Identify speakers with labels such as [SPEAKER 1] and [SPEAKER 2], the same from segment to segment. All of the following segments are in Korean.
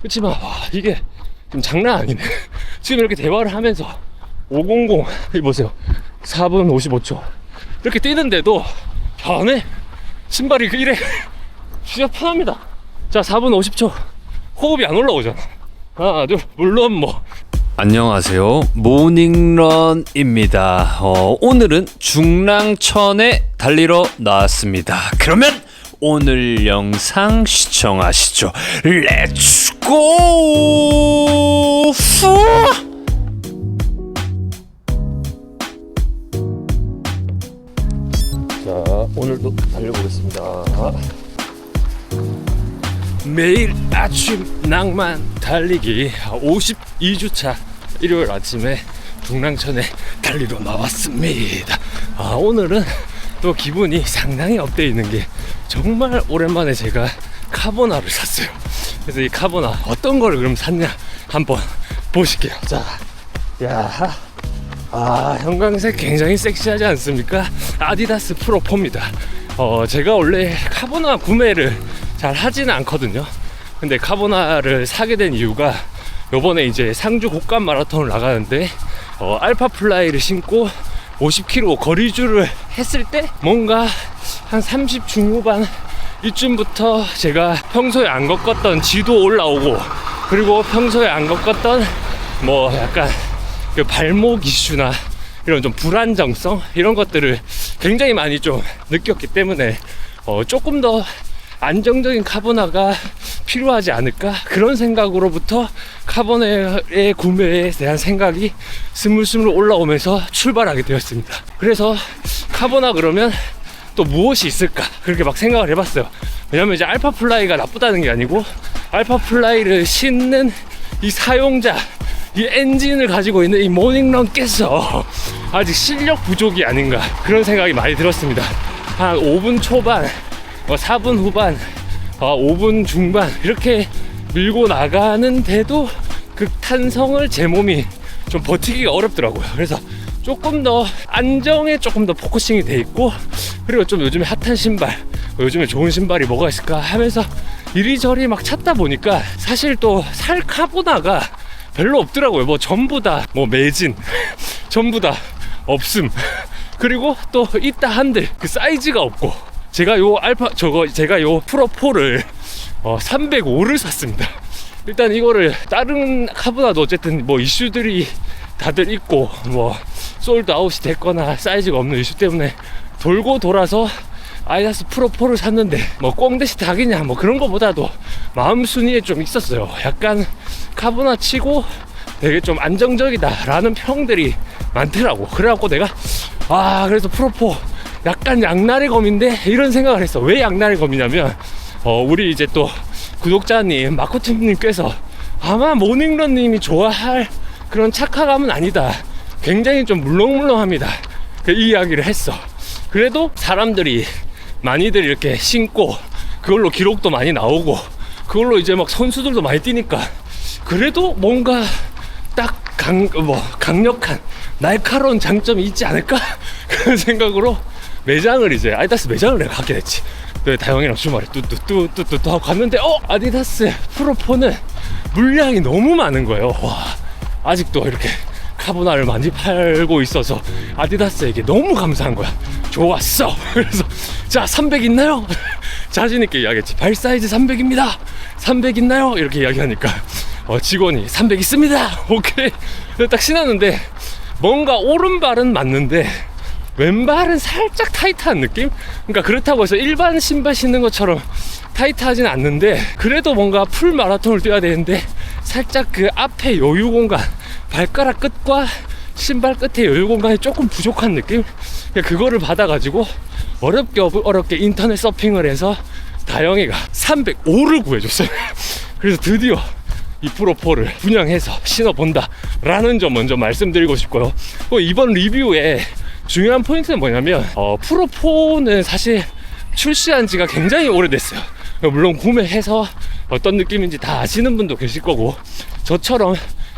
[SPEAKER 1] 그렇지만 와, 이게 좀 장난 아니네. 지금 이렇게 대화를 하면서 500 이 보세요, 4분 55초 이렇게 뛰는데도 변해. 신발이 이래 진짜 편합니다. 자, 4분 50초 호흡이 안 올라오잖아. 하나 둘. 물론 뭐
[SPEAKER 2] 안녕하세요, 모닝런입니다. 오늘은 중랑천에 달리러 나왔습니다. 그러면 오늘 영상 시청하시죠. 렛츠고!
[SPEAKER 1] 자, 오늘도 달려보겠습니다. 매일 아침 낭만 달리기 52주차 일요일 아침에 중랑천에 달리러 나왔습니다. 오늘은 또 기분이 상당히 업되어 있는 게 정말 오랜만에 제가 카보나를 샀어요. 그래서 이 카보나 어떤 걸 그럼 샀냐 한번 보실게요. 자, 야, 형광색 굉장히 섹시하지 않습니까? 아디다스 프로4입니다. 제가 원래 카보나 구매를 잘 하지는 않거든요. 근데 카보나를 사게 된 이유가 요번에 이제 상주 곡간 마라톤을 나가는데 알파 플라이를 신고 50km 거리주를 했을 때 뭔가 한 30 중후반 이쯤부터 제가 평소에 안 겪었던 지도 올라오고, 그리고 평소에 안 겪었던 뭐 약간 그 발목 이슈나 이런 좀 불안정성 이런 것들을 굉장히 많이 좀 느꼈기 때문에 조금 더 안정적인 카보나가 필요하지 않을까, 그런 생각으로부터 카보나의 구매에 대한 생각이 스물스물 올라오면서 출발하게 되었습니다. 그래서 카보나 그러면 또 무엇이 있을까 그렇게 막 생각을 해봤어요. 왜냐면 이제 알파 플라이가 나쁘다는 게 아니고, 알파 플라이를 신는 이 사용자, 이 엔진을 가지고 있는 이 모닝런께서 아직 실력 부족이 아닌가, 그런 생각이 많이 들었습니다. 한 5분 초반, 4분 후반, 5분 중반 이렇게 밀고 나가는데도 그 탄성을 제 몸이 좀 버티기가 어렵더라고요. 그래서 조금 더 안정에 조금 더 포커싱이 돼 있고, 그리고 좀 요즘에 핫한 신발, 요즘에 좋은 신발이 뭐가 있을까 하면서 이리저리 막 찾다 보니까 사실 또 살 카보나가 별로 없더라고요. 뭐 전부 다 뭐 매진 전부 다 없음. 그리고 또 있다 한들 그 사이즈가 없고, 제가 요 제가 요 프로4를 305를 샀습니다. 일단 이거를 다른 카보나도 어쨌든 뭐 이슈들이 다들 있고, 뭐 솔드 아웃이 됐거나 사이즈가 없는 이슈 때문에 돌고 돌아서 아디다스 프로4를 샀는데, 뭐 꽁대시 닭이냐 뭐 그런 거보다도 마음 순위에 좀 있었어요. 약간 카보나 치고 되게 좀 안정적이다 라는 평들이 많더라고. 그래갖고 내가 그래서 프로4 약간 양날의 검인데 이런 생각을 했어. 왜 양날의 검이냐면 우리 이제 또 구독자님 마코팀님께서 아마 모닝런님이 좋아할 그런 착화감은 아니다, 굉장히 좀 물렁물렁합니다, 이 이야기를 했어. 그래도 사람들이 많이들 이렇게 신고 그걸로 기록도 많이 나오고 그걸로 이제 막 선수들도 많이 뛰니까 그래도 뭔가 딱 강력한 날카로운 장점이 있지 않을까 그런 생각으로 매장을 이제 아디다스 매장을 내가 갖게 됐지. 다영이랑 주말에 뚜뚜뚜뚜뚜 하고 갔는데 아디다스 프로4는 물량이 너무 많은 거예요. 와, 아직도 이렇게 카보나를 많이 팔고 있어서 아디다스에게 너무 감사한 거야. 좋았어. 그래서 자, 300 있나요? 자신있게 이야기했지. 발 사이즈 300입니다 300 있나요? 이렇게 이야기하니까 직원이 300 있습니다. 오케이. 딱 신었는데 뭔가 오른발은 맞는데 왼발은 살짝 타이트한 느낌? 그러니까 그렇다고 해서 일반 신발 신는 것처럼 타이트하진 않는데, 그래도 뭔가 풀 마라톤을 뛰어야 되는데 살짝 그 앞에 여유 공간, 발가락 끝과 신발 끝에 여유 공간이 조금 부족한 느낌? 그거를 받아가지고 어렵게 인터넷 서핑을 해서 다영이가 305를 구해줬어요. 그래서 드디어 이 프로4를 분양해서 신어본다 라는 점 먼저 말씀드리고 싶고요. 이번 리뷰에 중요한 포인트는 뭐냐면 프로4는 사실 출시한 지가 굉장히 오래됐어요. 물론 구매해서 어떤 느낌인지 다 아시는 분도 계실 거고, 저처럼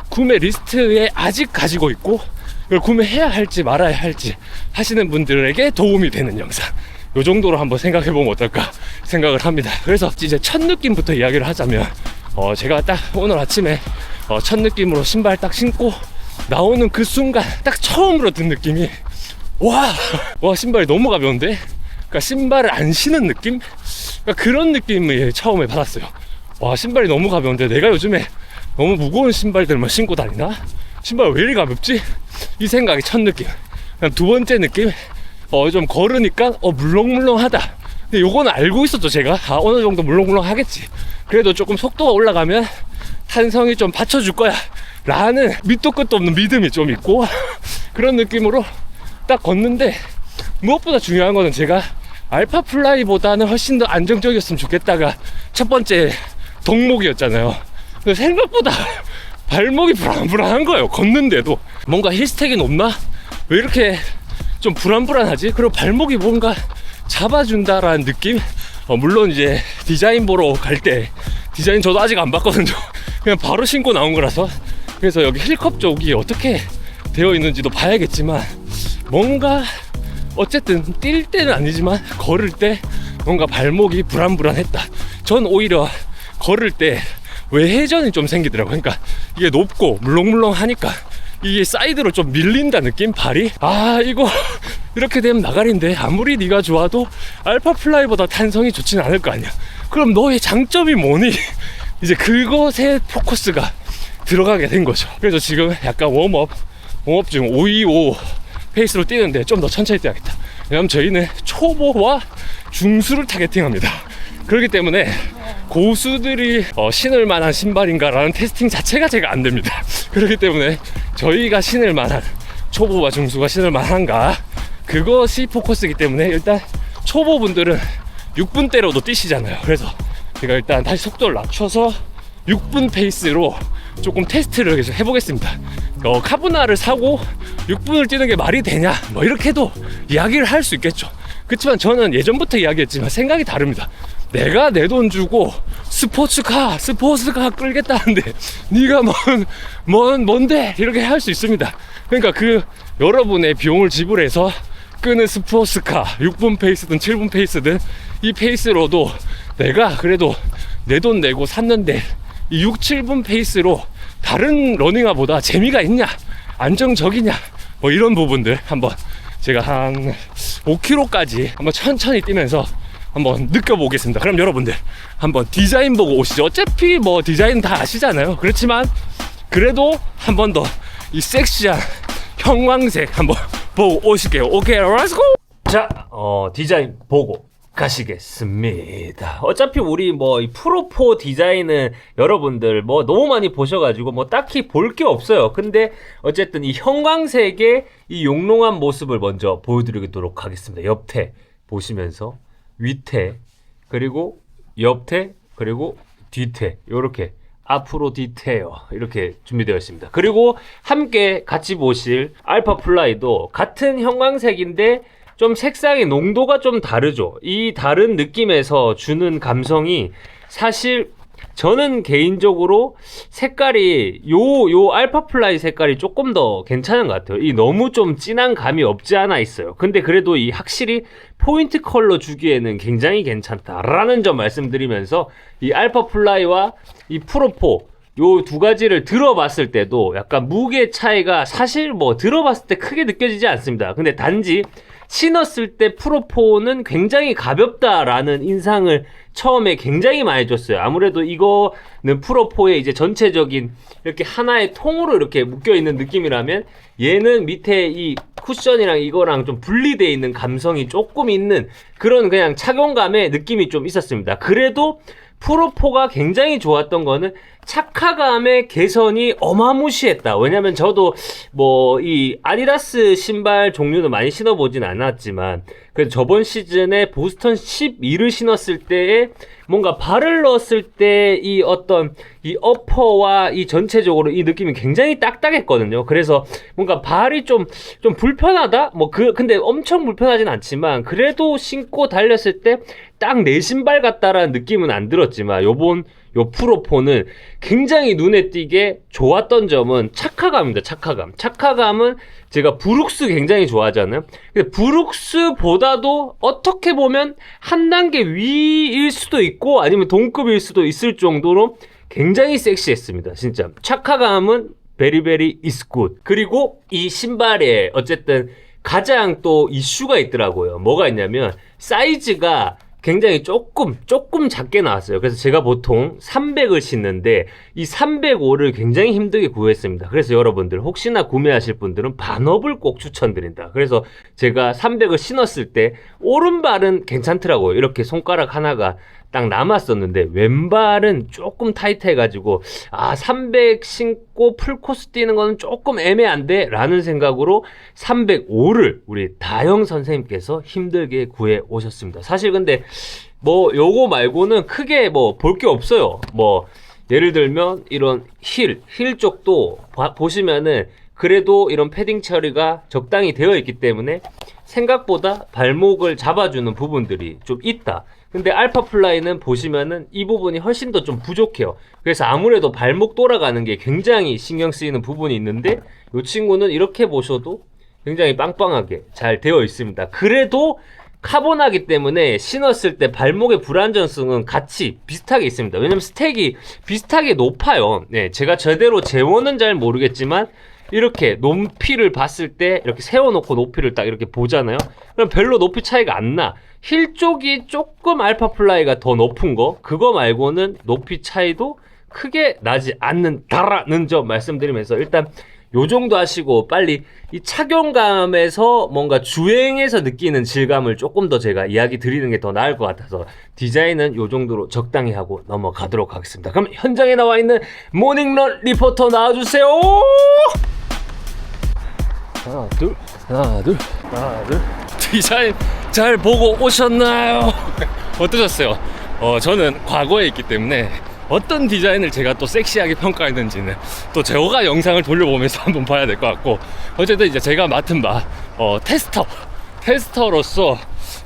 [SPEAKER 1] 구매 리스트에 아직 가지고 있고 이걸 구매해야 할지 말아야 할지 하시는 분들에게 도움이 되는 영상, 요 정도로 한번 생각해보면 어떨까 생각을 합니다. 그래서 이제 첫 느낌부터 이야기를 하자면 제가 딱 오늘 아침에 첫 느낌으로 신발 딱 신고 나오는 그 순간 딱 처음으로 든 느낌이 와 신발이 너무 가벼운데? 그러니까 신발을 안 신은 느낌? 그러니까 그런 느낌을 처음에 받았어요. 와 신발이 너무 가벼운데 내가 요즘에 너무 무거운 신발들만 신고 다니나? 신발 왜 이리 가볍지? 이 생각이 첫 느낌. 그냥 두 번째 느낌, 좀 걸으니까 물렁물렁하다. 근데 요거는 알고 있었죠. 제가 어느 정도 물렁물렁 하겠지. 그래도 조금 속도가 올라가면 탄성이 좀 받쳐줄 거야 라는 밑도 끝도 없는 믿음이 좀 있고 그런 느낌으로 딱 걷는데, 무엇보다 중요한 거는 제가 알파 플라이보다는 훨씬 더 안정적이었으면 좋겠다가 첫 번째 덕목이었잖아요. 근데 생각보다 발목이 불안불안한 거예요. 걷는데도 뭔가 힐스택이 높나? 왜 이렇게 좀 불안불안하지? 그리고 발목이 뭔가 잡아준다라는 느낌? 물론 이제 디자인 보러 갈 때 디자인 저도 아직 안 봤거든요. 그냥 바로 신고 나온 거라서. 그래서 여기 힐컵 쪽이 어떻게 되어 있는지도 봐야겠지만, 뭔가 어쨌든 뛸 때는 아니지만 걸을 때 뭔가 발목이 불안불안했다. 전 오히려 걸을 때 외회전이 좀 생기더라고요. 그러니까 이게 높고 물렁물렁하니까 이게 사이드로 좀 밀린다 느낌? 발이? 이거 이렇게 되면 나가린데 아무리 네가 좋아도 알파 플라이보다 탄성이 좋지는 않을 거 아니야. 그럼 너의 장점이 뭐니? 이제 그것에 포커스가 들어가게 된 거죠. 그래서 지금 약간 웜업 중 525 페이스로 뛰는데 좀 더 천천히 뛰어야겠다. 왜냐면 저희는 초보와 중수를 타겟팅합니다. 그렇기 때문에 고수들이 신을 만한 신발인가라는 테스팅 자체가 제가 안 됩니다. 그렇기 때문에 저희가 신을 만한, 초보와 중수가 신을 만한가, 그것이 포커스이기 때문에 일단 초보분들은 6분대로도 뛰시잖아요. 그래서 제가 일단 다시 속도를 낮춰서 6분 페이스로 조금 테스트를 계속 해보겠습니다. 카보나를 사고 6분을 뛰는 게 말이 되냐, 뭐 이렇게도 이야기를 할 수 있겠죠. 그렇지만 저는 예전부터 이야기했지만 생각이 다릅니다. 내가 내 돈 주고 스포츠카 끌겠다는데 네가 뭔데 이렇게 할 수 있습니다. 그러니까 그 여러분의 비용을 지불해서 끄는 스포츠카 6분 페이스든 7분 페이스든 이 페이스로도 내가 그래도 내 돈 내고 샀는데 이 6, 7분 페이스로 다른 러닝화보다 재미가 있냐, 안정적이냐, 뭐 이런 부분들 한번 제가 한 5km까지 한번 천천히 뛰면서 한번 느껴보겠습니다. 그럼 여러분들 한번 디자인 보고 오시죠. 어차피 뭐 디자인 다 아시잖아요. 그렇지만 그래도 한 번 더 이 섹시한 형광색 한번 보고 오실게요. 오케이, 렛츠고! 자, 디자인 보고 가시겠습니다. 어차피 우리 뭐 이 프로4 디자인은 여러분들 뭐 너무 많이 보셔가지고 뭐 딱히 볼 게 없어요. 근데 어쨌든 이 형광색의 이 용롱한 모습을 먼저 보여드리도록 하겠습니다. 옆태 보시면서 위태, 그리고 옆태, 그리고 뒤태, 요렇게 앞으로 뒤태요, 이렇게 준비되어 있습니다. 그리고 함께 같이 보실 알파 플라이도 같은 형광색인데 좀 색상의 농도가 좀 다르죠. 이 다른 느낌에서 주는 감성이 사실 저는 개인적으로 색깔이 요 알파 플라이 색깔이 조금 더 괜찮은 것 같아요. 이 너무 좀 진한 감이 없지 않아 있어요. 근데 그래도 이 확실히 포인트 컬러 주기에는 굉장히 괜찮다라는 점 말씀드리면서, 이 알파 플라이와 이 프로4 요 두 가지를 들어봤을 때도 약간 무게 차이가 사실 뭐 들어봤을 때 크게 느껴지지 않습니다. 근데 단지 신었을 때 프로4는 굉장히 가볍다라는 인상을 처음에 굉장히 많이 줬어요. 아무래도 이거는 프로4의 이제 전체적인 이렇게 하나의 통으로 이렇게 묶여있는 느낌이라면, 얘는 밑에 이 쿠션이랑 이거랑 좀 분리되어 있는 감성이 조금 있는 그런 그냥 착용감의 느낌이 좀 있었습니다. 그래도 프로4가 굉장히 좋았던 거는 착화감의 개선이 어마무시했다. 왜냐면 저도 뭐 이 아디다스 신발 종류는 많이 신어보진 않았지만, 그래도 저번 시즌에 보스턴 12를 신었을 때에 뭔가 발을 넣었을 때 이 어떤 이 어퍼와 이 전체적으로 이 느낌이 굉장히 딱딱했거든요. 그래서 뭔가 발이 좀 불편하다? 근데 엄청 불편하진 않지만 그래도 신고 달렸을 때 딱 내 신발 같다라는 느낌은 안 들었지만, 요 프로4는 굉장히 눈에 띄게 좋았던 점은 착화감입니다. 착화감은 제가 브룩스 굉장히 좋아하잖아요. 근데 브룩스보다도 어떻게 보면 한 단계 위일 수도 있고 아니면 동급일 수도 있을 정도로 굉장히 섹시했습니다. 진짜 착화감은 베리베리 is good. 그리고 이 신발에 어쨌든 가장 또 이슈가 있더라고요. 뭐가 있냐면 사이즈가 굉장히 조금 작게 나왔어요. 그래서 제가 보통 300을 신는데 이 305를 굉장히 힘들게 구했습니다. 그래서 여러분들 혹시나 구매하실 분들은 반업을 꼭 추천드린다. 그래서 제가 300을 신었을 때 오른발은 괜찮더라고요. 이렇게 손가락 하나가 딱 남았었는데 왼발은 조금 타이트해가지고 300 신고 풀코스 뛰는 거는 조금 애매한데 라는 생각으로 305를 우리 다영 선생님께서 힘들게 구해 오셨습니다. 사실 근데 뭐 요거 말고는 크게 뭐 볼 게 없어요. 뭐 예를 들면 이런 힐 쪽도 보시면은 그래도 이런 패딩 처리가 적당히 되어 있기 때문에 생각보다 발목을 잡아주는 부분들이 좀 있다. 근데 알파플라이는 보시면은 이 부분이 훨씬 더 좀 부족해요. 그래서 아무래도 발목 돌아가는 게 굉장히 신경 쓰이는 부분이 있는데 이 친구는 이렇게 보셔도 굉장히 빵빵하게 잘 되어 있습니다. 그래도 카본하기 때문에 신었을 때 발목의 불안전성은 같이 비슷하게 있습니다. 왜냐면 스택이 비슷하게 높아요. 네, 제가 제대로 재원은 잘 모르겠지만 이렇게 높이를 봤을 때 이렇게 세워놓고 높이를 딱 이렇게 보잖아요. 그럼 별로 높이 차이가 안 나. 힐 쪽이 조금 알파플라이가 더 높은 거, 그거 말고는 높이 차이도 크게 나지 않는다라는 점 말씀드리면서 일단 요 정도 하시고 빨리 이 착용감에서 뭔가 주행에서 느끼는 질감을 조금 더 제가 이야기 드리는 게 더 나을 것 같아서 디자인은 요 정도로 적당히 하고 넘어가도록 하겠습니다. 그럼 현장에 나와 있는 모닝런 리포터 나와주세요. 하나 둘. 디자인 잘 보고 오셨나요? 어떠셨어요? 저는 과거에 있기 때문에 어떤 디자인을 제가 또 섹시하게 평가했는지는 또 제가 영상을 돌려보면서 한번 봐야 될 것 같고, 어쨌든 이제 제가 맡은 바 테스터로서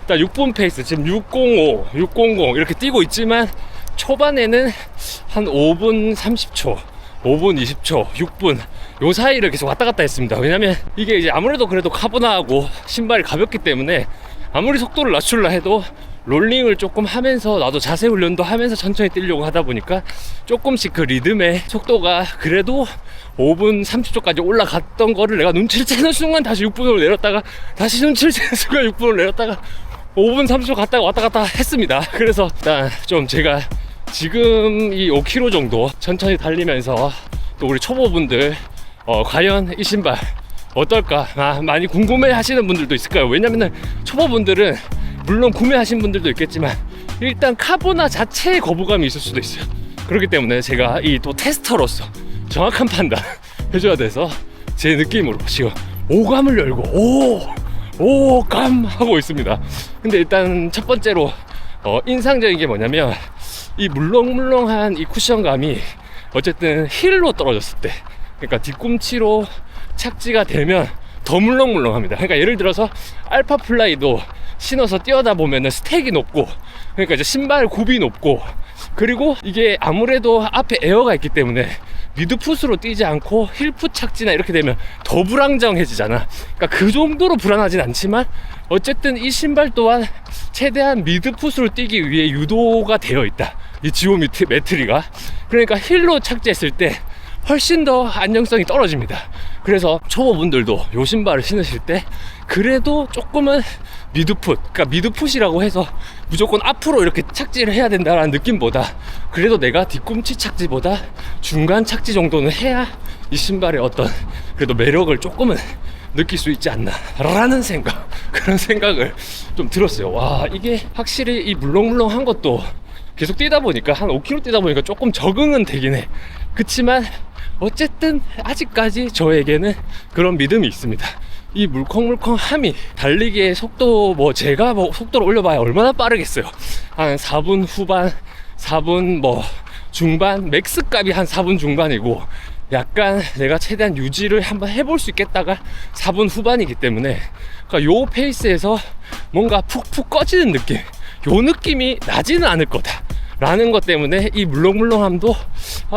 [SPEAKER 1] 일단 6분 페이스 지금 605, 600 이렇게 뛰고 있지만 초반에는 한 5분 30초, 5분 20초, 6분 요 사이를 계속 왔다 갔다 했습니다. 왜냐면 이게 이제 아무래도 그래도 카보나하고 신발이 가볍기 때문에 아무리 속도를 낮출라 해도 롤링을 조금 하면서 나도 자세 훈련도 하면서 천천히 뛰려고 하다 보니까 조금씩 그 리듬의 속도가 그래도 5분 30초까지 올라갔던 거를 내가 눈치를 채는 순간 다시 6분으로 내렸다가 다시 눈치를 채는 순간 6분으로 내렸다가 5분 30초 갔다가 왔다 갔다 했습니다. 그래서 일단 좀 제가 지금 이 5km 정도 천천히 달리면서 또 우리 초보분들 과연 이 신발 어떨까 많이 궁금해 하시는 분들도 있을 거예요. 왜냐면은 초보분들은 물론 구매하신 분들도 있겠지만 일단 카보나 자체에 거부감이 있을 수도 있어요. 그렇기 때문에 제가 이 또 테스터로서 정확한 판단 해줘야 돼서 제 느낌으로 지금 오감을 열고 오감 하고 있습니다. 근데 일단 첫 번째로 인상적인 게 뭐냐면 이 물렁물렁한 이 쿠션감이 어쨌든 힐로 떨어졌을 때, 그러니까 뒤꿈치로 착지가 되면 더 물렁물렁합니다. 그러니까 예를 들어서 알파플라이도 신어서 뛰어다 보면은 스택이 높고, 그러니까 이제 신발 굽이 높고, 그리고 이게 아무래도 앞에 에어가 있기 때문에 미드풋으로 뛰지 않고 힐풋 착지나 이렇게 되면 더 불안정해지잖아. 그러니까 그 정도로 불안하진 않지만 어쨌든 이 신발 또한 최대한 미드풋으로 뛰기 위해 유도가 되어 있다, 이 지오 매트리가. 그러니까 힐로 착지했을 때 훨씬 더 안정성이 떨어집니다. 그래서 초보분들도 이 신발을 신으실 때 그래도 조금은 미드풋, 그러니까 미드풋이라고 해서 무조건 앞으로 이렇게 착지를 해야 된다라는 느낌보다 그래도 내가 뒤꿈치 착지보다 중간 착지 정도는 해야 이 신발의 어떤 그래도 매력을 조금은 느낄 수 있지 않나 라는 생각, 그런 생각을 좀 들었어요. 와, 이게 확실히 이 물렁물렁한 것도 계속 뛰다 보니까 한 5km 뛰다 보니까 조금 적응은 되긴 해. 그치만 어쨌든 아직까지 저에게는 그런 믿음이 있습니다. 이 물컹물컹함이 달리기의 속도, 뭐 제가 뭐 속도를 올려봐야 얼마나 빠르겠어요. 한 4분 후반, 4분 뭐 중반, 맥스 값이 한 4분 중반이고 약간 내가 최대한 유지를 한번 해볼 수 있겠다가 4분 후반이기 때문에, 그러니까 요 페이스에서 뭔가 푹푹 꺼지는 느낌, 요 느낌이 나지는 않을 거다 라는 것 때문에 이 물렁물렁함도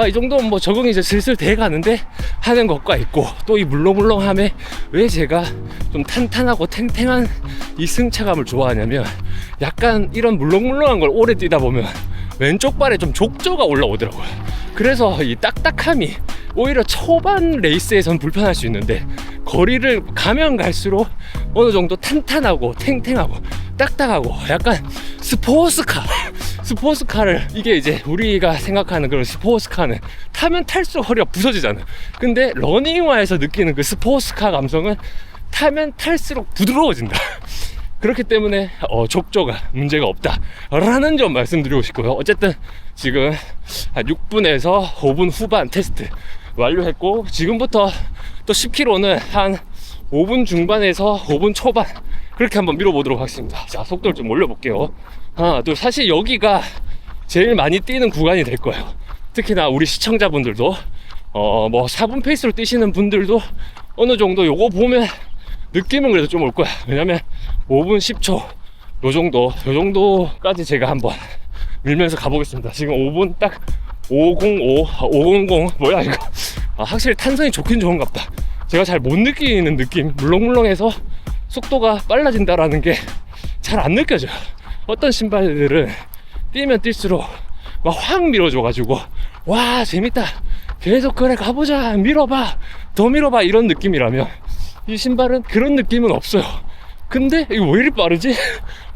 [SPEAKER 1] 이 정도면 뭐 적응이 이제 슬슬 돼 가는데 하는 것과 있고, 또 이 물렁물렁함에 왜 제가 좀 탄탄하고 탱탱한 이 승차감을 좋아하냐면 약간 이런 물렁물렁한 걸 오래 뛰다 보면 왼쪽 발에 좀 족저가 올라오더라고요. 그래서 이 딱딱함이 오히려 초반 레이스에선 불편할 수 있는데 거리를 가면 갈수록 어느 정도 탄탄하고 탱탱하고 딱딱하고 약간 스포츠카를 이게 이제 우리가 생각하는 그런 스포츠카는 타면 탈수록 허리가 부서지잖아요. 근데 러닝화에서 느끼는 그 스포츠카 감성은 타면 탈수록 부드러워진다. 그렇기 때문에 족저가 문제가 없다라는 점 말씀드리고 싶고요. 어쨌든 지금 한 6분에서 5분 후반 테스트 완료했고, 지금부터 또 10km는 한 5분 중반에서 5분 초반 그렇게 한번 밀어보도록 하겠습니다. 자, 속도를 좀 올려볼게요. 하나, 둘. 사실 여기가 제일 많이 뛰는 구간이 될 거예요. 특히나 우리 시청자분들도 뭐 4분 페이스로 뛰시는 분들도 어느 정도 요거 보면 느낌은 그래도 좀 올 거야. 왜냐면 5분 10초 요 정도까지 제가 한번 밀면서 가보겠습니다. 지금 5분 딱 500 뭐야 이거. 확실히 탄성이 좋긴 좋은갑다. 제가 잘 못 느끼는 느낌, 물렁물렁해서 속도가 빨라진다라는 게 잘 안 느껴져요. 어떤 신발들은 뛰면 뛸수록 막 확 밀어줘가지고 와 재밌다, 계속 그래 가보자, 밀어봐, 더 밀어봐, 이런 느낌이라면 이 신발은 그런 느낌은 없어요. 근데 이거 왜 이리 빠르지?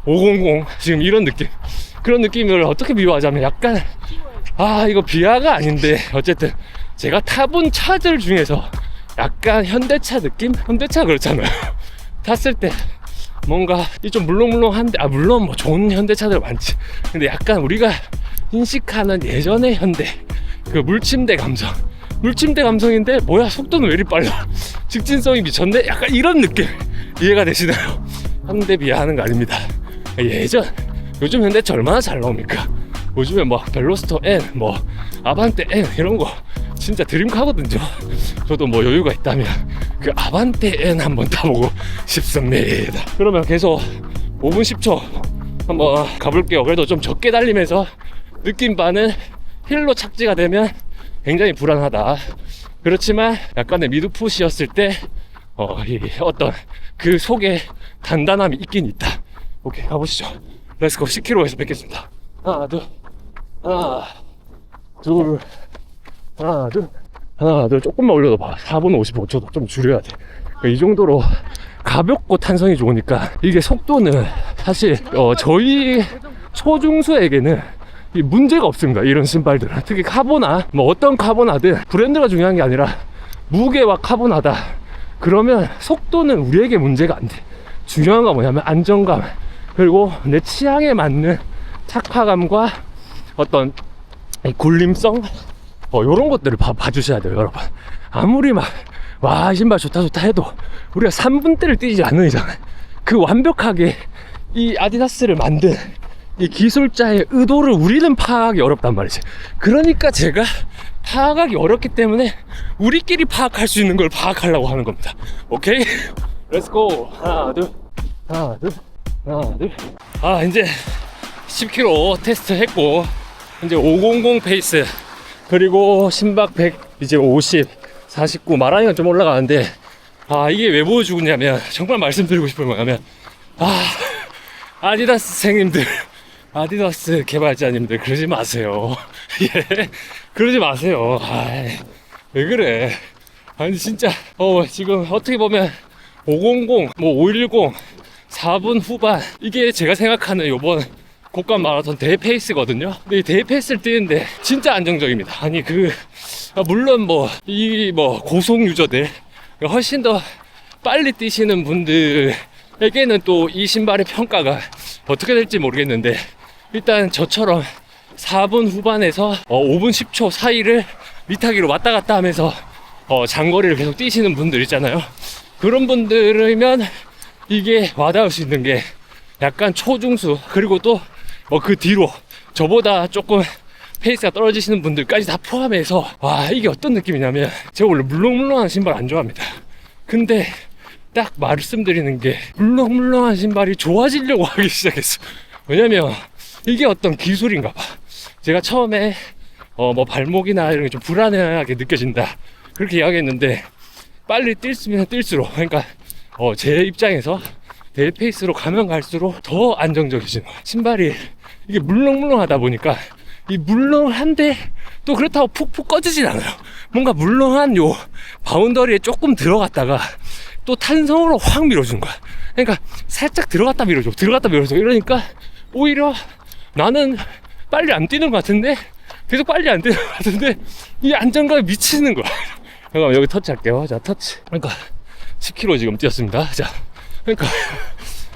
[SPEAKER 1] 500 지금 이런 느낌, 그런 느낌을 어떻게 비유하자면 약간 이거 비하가 아닌데 어쨌든 제가 타본 차들 중에서 약간 현대차 느낌? 현대차 그렇잖아요. 탔을 때 뭔가 이 좀 물렁물렁한데, 물론 뭐 좋은 현대차들 많지. 근데 약간 우리가 인식하는 예전의 현대 그 물침대 감성인데 뭐야 속도는 왜 이리 빨라, 직진성이 미쳤네, 약간 이런 느낌 이해가 되시나요? 현대 비하하는 거 아닙니다. 요즘 현대차 얼마나 잘 나옵니까? 요즘에 뭐 벨로스터 N, 뭐 아반떼 N 이런 거 진짜 드림카거든요. 저도 뭐 여유가 있다면 그 아반떼 N 한번 타보고 싶습니다. 그러면 계속 5분 10초 한번 가볼게요. 그래도 좀 적게 달리면서 느낌 반은 힐로 착지가 되면 굉장히 불안하다. 그렇지만 약간의 미드풋이었을 때 어떤 그 속에 단단함이 있긴 있다. 오케이, 가보시죠. 렛츠고. 10km에서 뵙겠습니다. 하나 둘. 조금만 올려도 봐. 4분 55초도 좀 줄여야 돼. 그러니까 이 정도로 가볍고 탄성이 좋으니까 이게 속도는 사실 저희 초중수에게는 이 문제가 없습니다. 이런 신발들은 특히 카보나, 뭐 어떤 카보나든 브랜드가 중요한 게 아니라 무게와 카보나다 그러면 속도는 우리에게 문제가 안 돼. 중요한 건 뭐냐면 안정감, 그리고 내 취향에 맞는 착화감과 어떤 굴림성, 요런 것들을 봐주셔야 돼요, 여러분. 아무리 와 신발 좋다 해도 우리가 3분대를 뛰지 않는 이상 그 완벽하게 이 아디다스를 만든 이 기술자의 의도를 우리는 파악하기 어렵단 말이지. 그러니까 제가 파악하기 어렵기 때문에 우리끼리 파악할 수 있는 걸 파악하려고 하는 겁니다. 오케이? 렛츠고. 하나 둘. 이제 10km 테스트 했고, 이제 500 페이스, 그리고 심박 100, 이제 50, 49 말하니까 좀 올라가는데, 이게 왜 보여주냐면, 정말 말씀드리고 싶은 거냐면, 아디다스 생님들, 아디다스 개발자님들, 그러지 마세요. 예, 그러지 마세요. 왜 그래. 아니, 진짜, 지금 어떻게 보면, 500, 뭐 510, 4분 후반, 이게 제가 생각하는 요번 국가 마라톤 대 페이스거든요. 근데 이 대 페이스를 뛰는데 진짜 안정적입니다. 아니 물론 이 고속 유저들, 훨씬 더 빨리 뛰시는 분들에게는 또 이 신발의 평가가 어떻게 될지 모르겠는데, 일단 저처럼 4분 후반에서 5분 10초 사이를 미타기로 왔다 갔다 하면서 장거리를 계속 뛰시는 분들 있잖아요. 그런 분들이면 이게 와닿을 수 있는 게 약간 초중수, 그리고 또 그 뒤로 저보다 조금 페이스가 떨어지시는 분들까지 다 포함해서 이게 어떤 느낌이냐면, 제가 원래 물렁물렁한 신발 안 좋아합니다. 근데 딱 말씀드리는 게 물렁물렁한 신발이 좋아지려고 하기 시작했어. 왜냐면 이게 어떤 기술인가 봐. 제가 처음에 발목이나 이런 게 좀 불안하게 느껴진다 그렇게 이야기했는데, 빨리 뛸수면 뛸수록, 그러니까 제 입장에서 대 페이스로 가면 갈수록 더 안정적이지는 거야. 신발이 이게 물렁물렁하다 보니까 이 물렁한데 또 그렇다고 푹푹 꺼지진 않아요. 뭔가 물렁한 요 바운더리에 조금 들어갔다가 또 탄성으로 확 밀어준 거야. 그러니까 살짝 들어갔다 밀어줘 이러니까 오히려 나는 빨리 안 뛰는 것 같은데 계속 빨리 안 뛰는 것 같은데 이 안정감에 미치는 거야. 잠깐만 여기 터치 할게요. 자 터치. 그러니까 10km 지금 뛰었습니다. 자 그러니까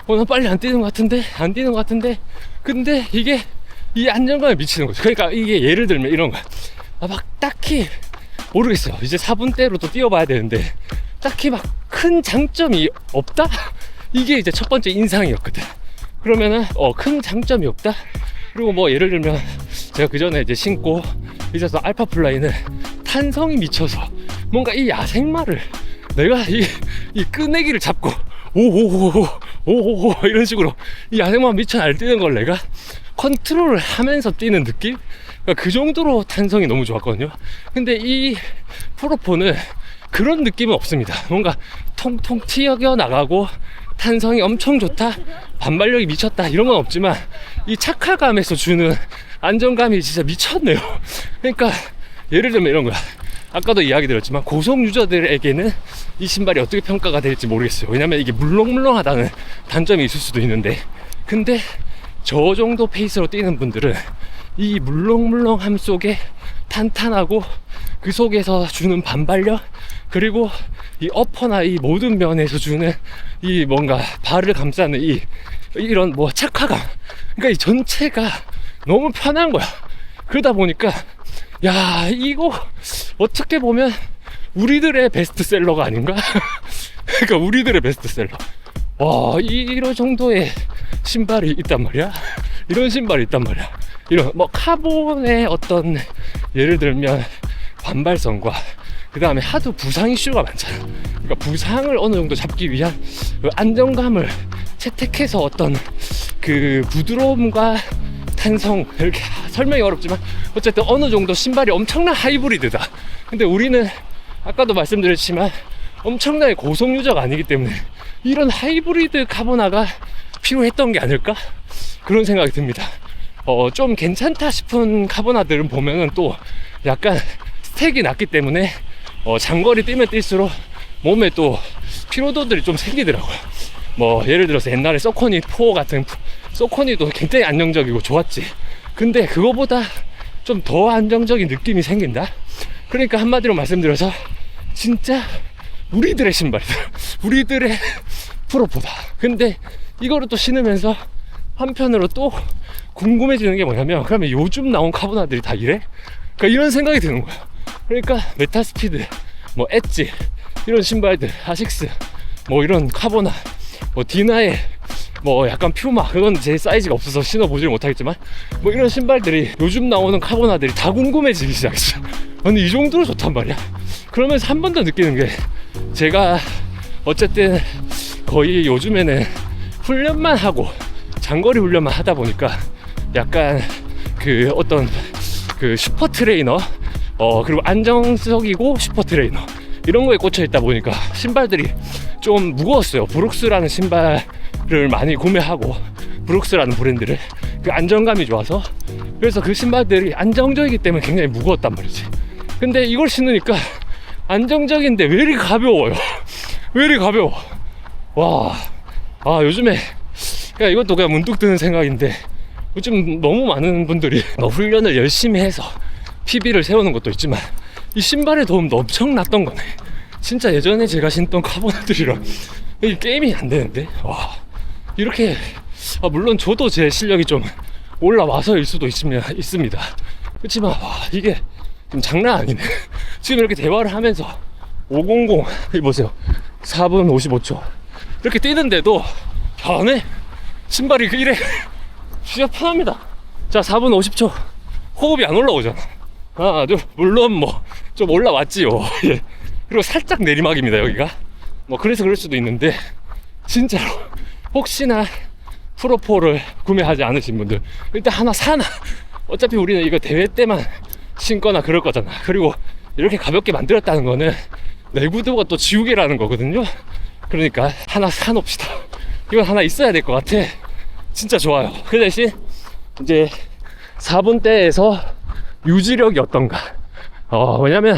[SPEAKER 1] 난 빨리 안 뛰는 것 같은데 근데 이게 이 안정감에 미치는 거죠. 그러니까 이게 예를 들면 이런 거야. 막 딱히 모르겠어요. 이제 4분대로 또 뛰어봐야 되는데 딱히 막 큰 장점이 없다? 이게 이제 첫 번째 인상이었거든. 그러면은 큰 장점이 없다? 그리고 뭐 예를 들면 제가 그 전에 이제 신고 있어서 알파 플라이는 탄성이 미쳐서 뭔가 이 야생마를 내가 이 끄내기를 잡고 오오오오오오 이런 식으로 이 야생마 미쳐 날뛰는 걸 내가 컨트롤을 하면서 뛰는 느낌? 그러니까 그 정도로 탄성이 너무 좋았거든요. 근데 이 프로포는 그런 느낌은 없습니다. 뭔가 통통 튀어 나가고 탄성이 엄청 좋다, 반발력이 미쳤다 이런 건 없지만 이 착화감에서 주는 안정감이 진짜 미쳤네요. 그러니까 예를 들면 이런 거야. 아까도 이야기 드렸지만 고속 유저들에게는 이 신발이 어떻게 평가가 될지 모르겠어요. 왜냐면 이게 물렁물렁하다는 단점이 있을 수도 있는데, 근데 저 정도 페이스로 뛰는 분들은 이 물렁물렁함 속에 탄탄하고 그 속에서 주는 반발력, 그리고 이 어퍼나 이 모든 면에서 주는 이 뭔가 발을 감싸는 이런 뭐 착화감, 그러니까 이 전체가 너무 편한 거야. 그러다 보니까 야 이거 어떻게 보면 우리들의 베스트셀러가 아닌가? 그러니까 우리들의 베스트셀러. 와 이런 정도의 신발이 있단 말이야. 이런 신발이 있단 말이야. 이런 뭐 카본의 어떤 예를 들면 반발성과 그 다음에 하도 부상 이슈가 많잖아. 그러니까 부상을 어느 정도 잡기 위한 그 안정감을 채택해서 어떤 그 부드러움과 탄성, 이렇게 설명이 어렵지만 어쨌든 어느 정도 신발이 엄청난 하이브리드다. 근데 우리는 아까도 말씀드렸지만 엄청나게 고속 유저가 아니기 때문에 이런 하이브리드 카보나가 필요했던 게 아닐까? 그런 생각이 듭니다. 좀 괜찮다 싶은 카보나들은 보면은 또 약간 스택이 낮기 때문에 장거리 뛰면 뛸수록 몸에 또 피로도들이 좀 생기더라고요. 뭐 예를 들어서 옛날에 서코니 4 같은 서코니도 굉장히 안정적이고 좋았지. 근데 그거보다 좀 더 안정적인 느낌이 생긴다. 그러니까 한마디로 말씀드려서 진짜 우리들의 신발이다. 우리들의 프로포다. 근데 이거를 또 신으면서 한편으로 또 궁금해지는 게 뭐냐면, 그러면 요즘 나온 카보나들이 다 이래? 그러니까 이런 생각이 드는 거야. 그러니까 메타스피드, 뭐 엣지 이런 신발들, 아식스 뭐 이런 카보나, 뭐 디나의 뭐 약간 퓨마, 그건 제 사이즈가 없어서 신어보질 못하겠지만 뭐 이런 신발들이 요즘 나오는 카보나들이 다 궁금해지기 시작했어. 근데 이 정도로 좋단 말이야. 그러면서 한 번 더 느끼는 게, 제가 어쨌든 거의 요즘에는 훈련만 하고 장거리 훈련만 하다 보니까 약간 그 어떤 그 슈퍼 트레이너, 그리고 안정적이고 슈퍼 트레이너 이런 거에 꽂혀 있다 보니까 신발들이 좀 무거웠어요. 브룩스라는 신발을 많이 구매하고, 브룩스라는 브랜드를, 그 안정감이 좋아서, 그래서 그 신발들이 안정적이기 때문에 굉장히 무거웠단 말이지. 근데 이걸 신으니까 안정적인데 왜 이리 가벼워요. 왜 이리 가벼워. 와, 요즘에 그냥 이것도 그냥 문득 드는 생각인데, 요즘 너무 많은 분들이 훈련을 열심히 해서 PB를 세우는 것도 있지만 이 신발의 도움도 엄청났던 거네. 진짜 예전에 제가 신던 카보나들이랑 이 게임이 안 되는데, 와, 이렇게, 물론 저도 제 실력이 좀 올라와서일 수도 있습니다. 그렇지만 와, 이게 좀 장난 아니네. 지금 이렇게 대화를 하면서 500, 이 보세요, 4분 55초 이렇게 뛰는데도 편해. 신발이 이래 진짜 편합니다. 자, 4분 50초 호흡이 안 올라오잖아. 물론 뭐 좀 올라왔지요. 예. 그리고 살짝 내리막입니다, 여기가. 뭐 그래서 그럴 수도 있는데, 진짜로 혹시나 프로4를 구매하지 않으신 분들 일단 하나 사나. 어차피 우리는 이거 대회 때만 신거나 그럴 거잖아. 그리고 이렇게 가볍게 만들었다는 거는 내구도가 또 지우개라는 거거든요. 그러니까 하나 사놓읍시다. 이건 하나 있어야 될 것 같아. 진짜 좋아요. 그 대신 이제 4분대에서 유지력이 어떤가. 왜냐면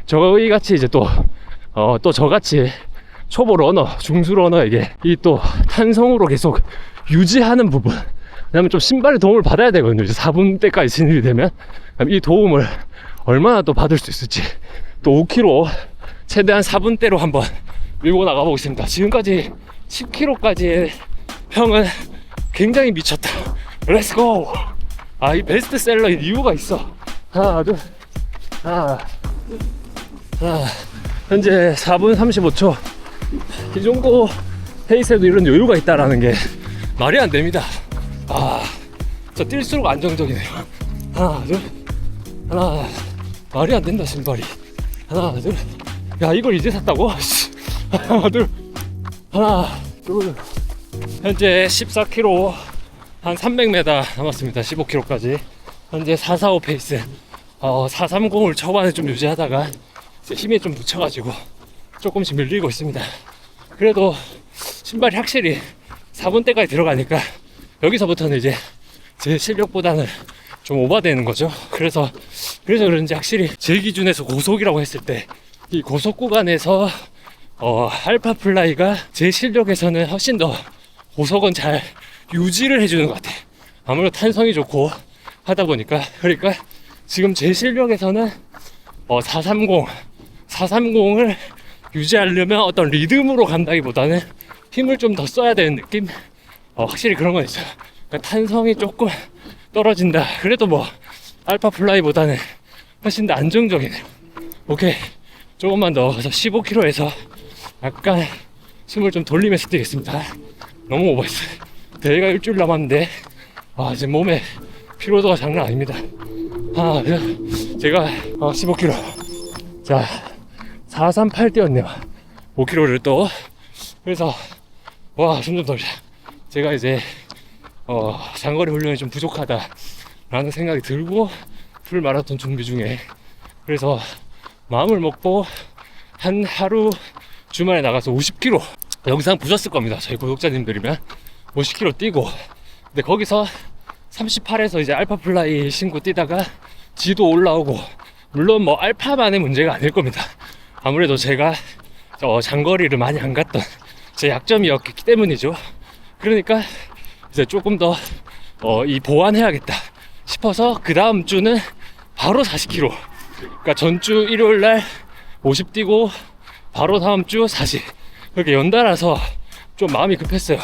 [SPEAKER 1] 저희 같이 이제 또 저같이 초보 러너, 중수 러너에게 이 또 탄성으로 계속 유지하는 부분, 왜냐면 좀 신발의 도움을 받아야 되거든요. 이제 4분대까지 진입이 되면 이 도움을 얼마나 또 받을 수 있을지, 또 5km 최대한 4분대로 한번 밀고 나가보겠습니다. 지금까지 10km까지의 평은 굉장히 미쳤다. 렛츠고! 이 베스트셀러인 이유가 있어. 하나, 둘, 하나. 현재 4분 35초. 이 정도 페이스에도 이런 여유가 있다라는 게 말이 안 됩니다. 저 뛸수록 안정적이네요. 하나, 둘, 하나. 말이 안 된다, 신발이. 하나, 둘. 야, 이걸 이제 샀다고? 하나, 둘, 하나, 둘. 현재 14km, 한 300m 남았습니다. 15km까지. 현재 445 페이스. 430을 초반에 좀 유지하다가 힘이 좀 붙여가지고 조금씩 밀리고 있습니다. 그래도 신발이 확실히 4분대까지 들어가니까 여기서부터는 이제 제 실력보다는 좀 오버되는 거죠. 그래서 그런지 확실히 제 기준에서 고속이라고 했을 때 이 고속 구간에서 알파 플라이가 제 실력에서는 훨씬 더 고속은 잘 유지를 해주는 것 같아. 아무래도 탄성이 좋고 하다 보니까. 그러니까 지금 제 실력에서는 430을 유지하려면 어떤 리듬으로 간다기보다는 힘을 좀 더 써야 되는 느낌? 확실히 그런 건 있어요. 그러니까 탄성이 조금 떨어진다. 그래도 뭐 알파 플라이보다는 훨씬 더 안정적이네요. 오케이, 조금만 더 가서 15km에서 약간 숨을 좀 돌리면서 뛰겠습니다. 너무 오버했어요. 대회가 일주일 남았는데 지금 몸에 피로도가 장난 아닙니다. 제가 15km, 자 438 뛰었네요. 5km를 또. 그래서 숨 좀 돌자. 제가 이제 장거리 훈련이 좀 부족하다 라는 생각이 들고 풀 마라톤 준비 중에, 그래서 마음을 먹고 한 하루 주말에 나가서 50km, 영상 보셨을 겁니다. 저희 구독자님들이면 50km 뛰고, 근데 거기서 38에서 이제 알파 플라이 신고 뛰다가 지도 올라오고, 물론 뭐 알파만의 문제가 아닐 겁니다. 아무래도 제가 장거리를 많이 안 갔던 제 약점이었기 때문이죠. 그러니까 이제 조금 더 이 보완해야겠다 싶어서 그 다음 주는 바로 40km. 그러니까 전주 일요일 날 50 뛰고 바로 다음 주 40. 그렇게 연달아서 좀 마음이 급했어요.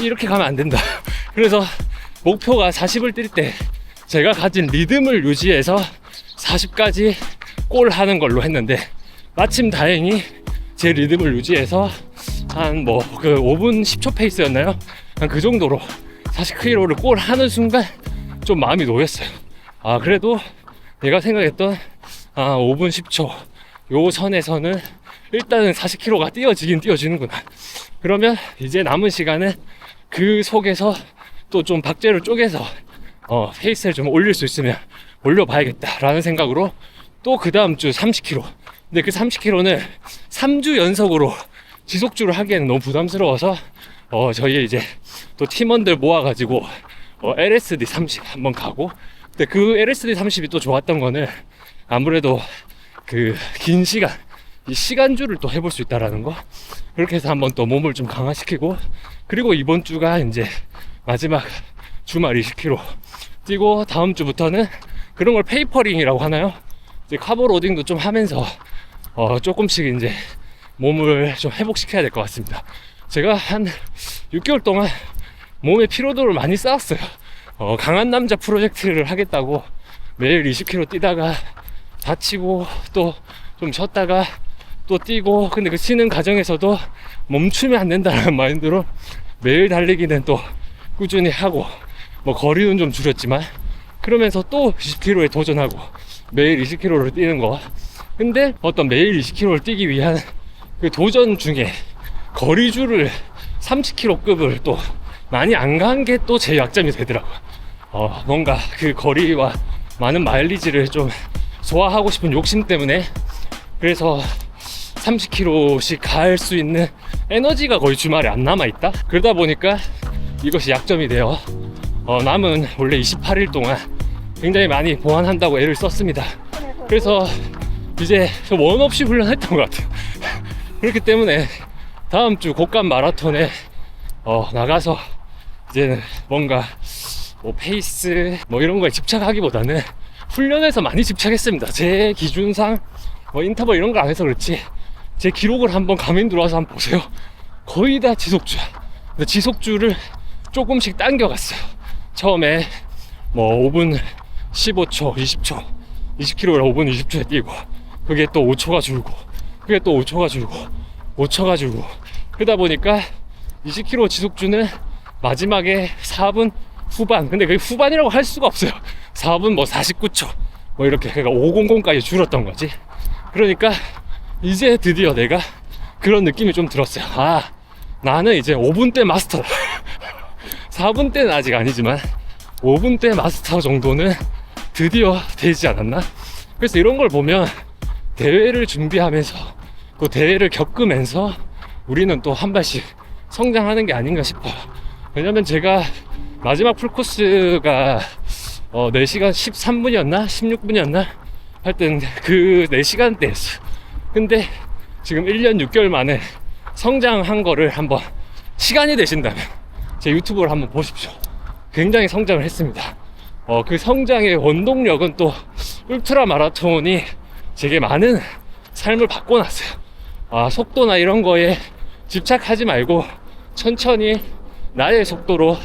[SPEAKER 1] 이렇게 가면 안 된다. 그래서 목표가 40을 뛸 때 제가 가진 리듬을 유지해서 40까지 골 하는 걸로 했는데, 마침 다행히 제 리듬을 유지해서 한 그 5분 10초 페이스였나요? 한 그 정도로 40km를 골 하는 순간 좀 마음이 놓였어요. 그래도 내가 생각했던 5분 10초 요 선에서는 일단은 40km가 뛰어지긴 뛰어지는구나. 그러면 이제 남은 시간은 그 속에서 또 좀 박제를 쪼개서 페이스를 좀 올릴 수 있으면 올려봐야겠다 라는 생각으로 또 그 다음 주 30km. 근데 그 30km는 3주 연속으로 지속주를 하기에는 너무 부담스러워서 저희 이제 또 팀원들 모아가지고 LSD 30 한번 가고, 근데 그 LSD 30이 또 좋았던 거는 아무래도 그 긴 시간, 이 시간주를 또 해볼 수 있다라는 거. 그렇게 해서 한번 또 몸을 좀 강화시키고, 그리고 이번 주가 이제 마지막 주말 20km 뛰고, 다음 주부터는 그런 걸 페이퍼링이라고 하나요? 이제 카보로딩도 좀 하면서 조금씩 이제 몸을 좀 회복시켜야 될 것 같습니다. 제가 한 6개월 동안 몸의 피로도를 많이 쌓았어요. 강한 남자 프로젝트를 하겠다고 매일 20km 뛰다가 다치고 또 좀 쉬었다가 또 뛰고, 근데 그 쉬는 과정에서도 멈추면 안 된다는 마인드로 매일 달리기는 또 꾸준히 하고, 뭐 거리는 좀 줄였지만 그러면서 또 20km에 도전하고 매일 20km를 뛰는 거. 근데 어떤 매일 20km를 뛰기 위한 그 도전 중에 거리주를 30km급을 또 많이 안 간 게 또 제 약점이 되더라고요. 뭔가 그 거리와 많은 마일리지를 좀 소화하고 싶은 욕심 때문에, 그래서 30km씩 갈 수 있는 에너지가 거의 주말에 안 남아있다. 그러다 보니까 이것이 약점이 돼요. 남은 원래 28일 동안 굉장히 많이 보완한다고 애를 썼습니다. 그래서 이제 원 없이 훈련했던 것 같아요. 그렇기 때문에 다음 주 곡감 마라톤에 나가서 이제는 뭔가 뭐 페이스 뭐 이런 거에 집착하기보다는 훈련에서 많이 집착했습니다. 제 기준상 뭐 인터벌 이런 걸 안 해서 그렇지 제 기록을 한번 가민 들어와서 한번 보세요. 거의 다 지속주야. 근데 지속주를 조금씩 당겨갔어요. 처음에 뭐 5분 15초, 20초, 20km를 5분 20초에 뛰고 그게 또 5초가 줄고 그게 또 5초가 줄고 5초가 줄고 그러다 보니까 20km 지속주는 마지막에 4분 후반, 근데 그게 후반이라고 할 수가 없어요. 4분 뭐 49초 뭐 이렇게 그러니까 500까지 줄었던 거지. 그러니까 이제 드디어 내가 그런 느낌이 좀 들었어요. 아, 나는 이제 5분대 마스터다. 4분대는 아직 아니지만 5분대 마스터 정도는 드디어 되지 않았나? 그래서 이런 걸 보면 대회를 준비하면서 또 대회를 겪으면서 우리는 또 한 발씩 성장하는 게 아닌가 싶어요. 왜냐면 제가 마지막 풀코스가 4시간 13분이었나 16분이었나 하여튼 그 4시간대였어요. 근데 지금 1년 6개월 만에 성장한 거를 한번 시간이 되신다면 제 유튜브를 한번 보십시오. 굉장히 성장을 했습니다. 그 성장의 원동력은 또 울트라 마라톤이 제게 많은 삶을 바꿔놨어요. 속도나 이런 거에 집착하지 말고 천천히 나의 속도로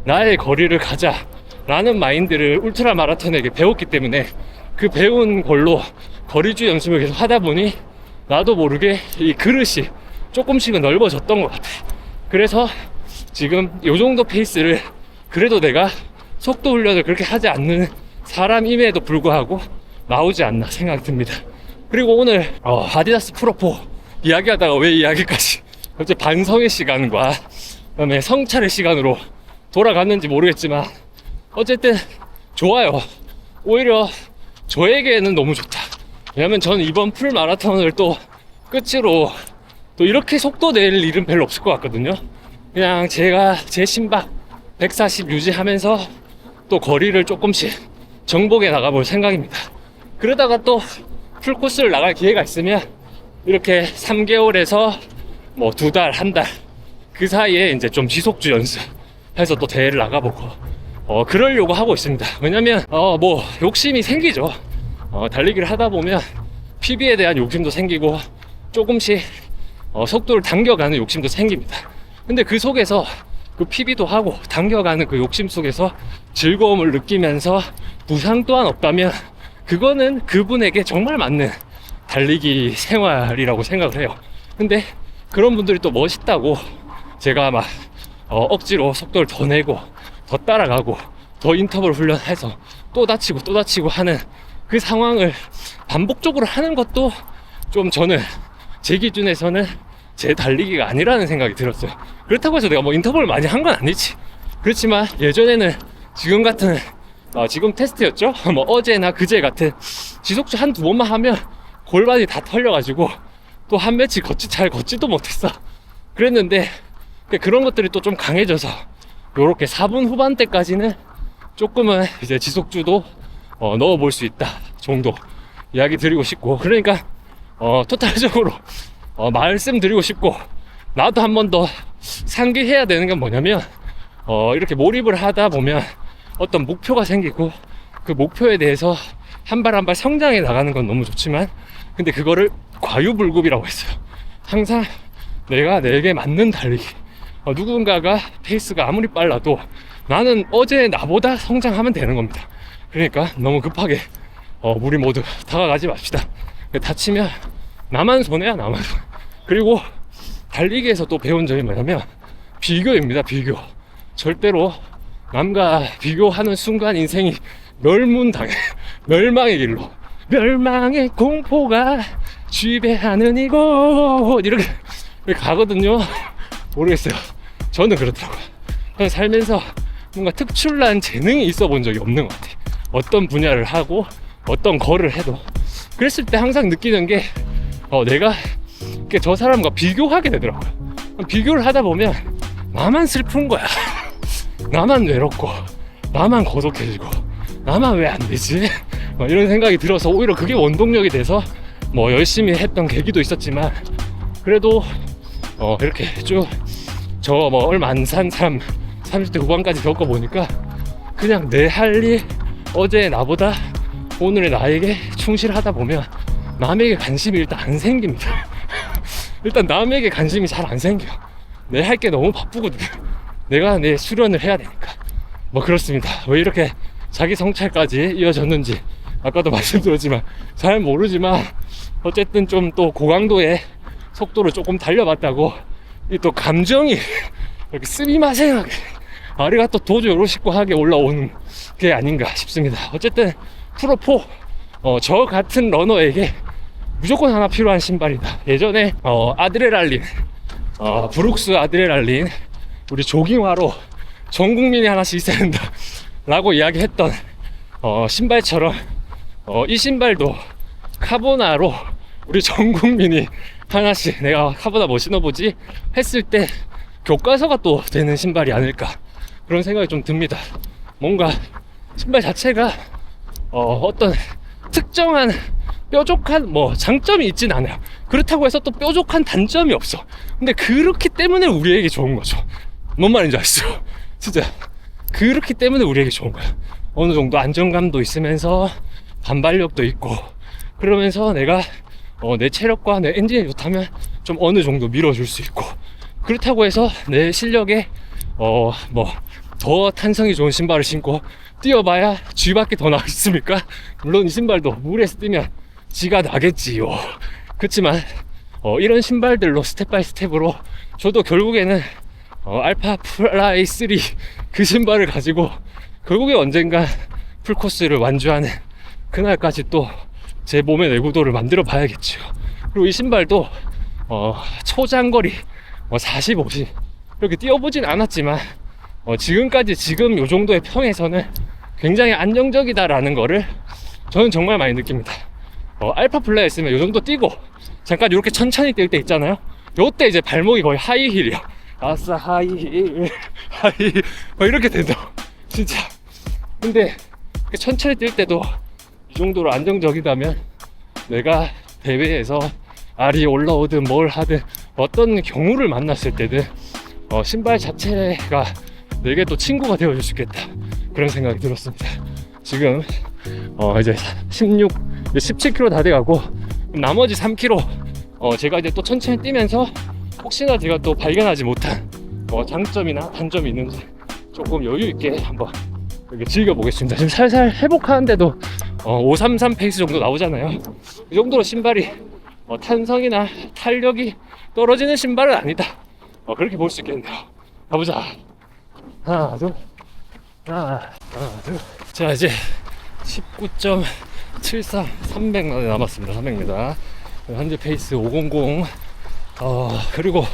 [SPEAKER 1] 나의 거리를 가자 라는 마인드를 울트라 마라톤에게 배웠기 때문에 그 배운 걸로 거리주 연습을 계속 하다 보니 나도 모르게 이 그릇이 조금씩은 넓어졌던 것 같아. 그래서 지금 요 정도 페이스를 그래도 내가 속도 훈련을 그렇게 하지 않는 사람임에도 불구하고 나오지 않나 생각이 듭니다. 그리고 오늘 아디다스 프로4 이야기하다가 왜 이야기까지 갑자기 반성의 시간과 그다음에 성찰의 시간으로 돌아갔는지 모르겠지만 어쨌든 좋아요. 오히려 저에게는 너무 좋다. 왜냐면 저는 이번 풀 마라톤을 또 끝으로 또 이렇게 속도 낼 일은 별로 없을 것 같거든요. 그냥 제가 제 심박 140 유지하면서 또 거리를 조금씩 정복해 나가볼 생각입니다. 그러다가 또 풀코스를 나갈 기회가 있으면 이렇게 3개월에서 뭐 2달, 1달 그 사이에 이제 좀 지속주 연습해서 또 대회를 나가보고 그러려고 하고 있습니다. 왜냐면 뭐 욕심이 생기죠. 달리기를 하다 보면 PB에 대한 욕심도 생기고 조금씩 속도를 당겨가는 욕심도 생깁니다. 근데 그 속에서 그 PB도 하고 당겨가는 그 욕심 속에서 즐거움을 느끼면서 부상 또한 없다면 그거는 그분에게 정말 맞는 달리기 생활이라고 생각을 해요. 근데 그런 분들이 또 멋있다고 제가 막 억지로 속도를 더 내고 더 따라가고 더 인터벌 훈련해서 또 다치고 하는 그 상황을 반복적으로 하는 것도 좀 저는 제 기준에서는 제 달리기가 아니라는 생각이 들었어요. 그렇다고 해서 내가 뭐 인터벌을 많이 한 건 아니지. 그렇지만 예전에는 지금 같은 지금 테스트였죠. 뭐 어제나 그제 같은 지속주 한두 번만 하면 골반이 다 털려가지고 또 한 매치 잘 걷지도 못했어. 그랬는데 그런 것들이 또 좀 강해져서 요렇게 4분 후반대까지는 조금은 이제 지속주도 넣어볼 수 있다 정도 이야기 드리고 싶고, 그러니까 토탈적으로 말씀드리고 싶고, 나도 한 번 더 상기해야 되는 건 뭐냐면 이렇게 몰입을 하다 보면 어떤 목표가 생기고 그 목표에 대해서 한 발 한 발 성장해 나가는 건 너무 좋지만, 근데 그거를 과유불급이라고 했어요. 항상 내가 내게 맞는 달리기, 누군가가 페이스가 아무리 빨라도 나는 어제 나보다 성장하면 되는 겁니다. 그러니까 너무 급하게 우리 모두 다가가지 맙시다. 다치면 나만 손해야, 나만 손해. 그리고 달리기에서 또 배운 점이 뭐냐면 비교입니다. 비교. 절대로 남과 비교하는 순간 인생이 멸망의 길로, 멸망의 공포가 지배하는 이곳, 이렇게 가거든요. 모르겠어요. 저는 그렇더라고요. 저는 살면서 뭔가 특출난 재능이 있어 본 적이 없는 것 같아요. 어떤 분야를 하고 어떤 거를 해도 그랬을 때 항상 느끼는 게 내가 저 사람과 비교하게 되더라고요. 비교를 하다 보면 나만 슬픈 거야. 나만 외롭고 나만 고독해지고 나만 왜 안 되지? 이런 생각이 들어서 오히려 그게 원동력이 돼서 뭐 열심히 했던 계기도 있었지만, 그래도 이렇게 쭉 저 뭐 얼마 안 산 사람 30대 후반까지 겪어보니까 그냥 내 할 일, 어제의 나보다 오늘의 나에게 충실하다 보면 남에게 관심이 일단 안 생깁니다. 일단 남에게 관심이 잘 안 생겨. 내 할 게 너무 바쁘거든. 내가 내 수련을 해야 되니까. 뭐 그렇습니다. 왜 이렇게 자기 성찰까지 이어졌는지 아까도 말씀드렸지만 잘 모르지만, 어쨌든 좀 또 고강도의 속도를 조금 달려봤다고 이 또 감정이 이렇게 스미마생하게 아리가또 도조 요로시고 하게 올라오는 게 아닌가 싶습니다. 어쨌든 프로4 저 같은 러너에게 무조건 하나 필요한 신발이다. 예전에 아드레날린, 브룩스 아드레날린, 우리 조깅화로 전 국민이 하나씩 있어야 된다 라고 이야기했던 신발처럼 이 신발도 카보나로 우리 전 국민이 하나씩, 내가 카보나 뭐 신어보지 했을 때 교과서가 또 되는 신발이 아닐까, 그런 생각이 좀 듭니다. 뭔가 신발 자체가 어떤 특정한 뾰족한 뭐 장점이 있진 않아요. 그렇다고 해서 또 뾰족한 단점이 없어. 근데 그렇기 때문에 우리에게 좋은 거죠. 뭔 말인지 아시죠? 진짜 그렇기 때문에 우리에게 좋은 거야. 어느 정도 안정감도 있으면서 반발력도 있고, 그러면서 내가 내 체력과 내 엔진이 좋다면 좀 어느 정도 밀어줄 수 있고, 그렇다고 해서 내 실력에 뭐 더 탄성이 좋은 신발을 신고 뛰어봐야 쥐밖에 더 나겠습니까? 물론 이 신발도 물에서 뛰면 쥐가 나겠지요. 그렇지만 이런 신발들로 스텝 바이 스텝으로 저도 결국에는 알파 플라이 3 그 신발을 가지고 결국에 언젠가 풀코스를 완주하는 그날까지 또 제 몸의 내구도를 만들어 봐야겠죠. 그리고 이 신발도 초장거리 40, 50 이렇게 뛰어보진 않았지만 지금까지 지금 요 정도의 평에서는 굉장히 안정적이다라는 거를 저는 정말 많이 느낍니다. 알파 플라이 있으면 요 정도 뛰고 잠깐 이렇게 천천히 뛸 때 있잖아요. 요때 이제 발목이 거의 하이힐이야. 아싸 하이힐 하이힐 이렇게 된다 진짜. 근데 천천히 뛸 때도 이 정도로 안정적이다면 내가 대회에서 알이 올라오든 뭘 하든 어떤 경우를 만났을 때든 신발 자체가 내게 또 친구가 되어줄 수 있겠다, 그런 생각이 들었습니다. 지금 이제 17km 다 돼가고 나머지 3km 제가 이제 또 천천히 뛰면서 혹시나 제가 또 발견하지 못한 장점이나 단점이 있는지 조금 여유 있게 한번 이렇게 즐겨보겠습니다. 지금 살살 회복하는데도 533 페이스 정도 나오잖아요. 이 정도로 신발이 탄성이나 탄력이 떨어지는 신발은 아니다, 그렇게 볼 수 있겠네요. 가보자. 하나 둘. 자, 이제 19.73 300m 남았습니다. 300m 현재 페이스 500. 그리고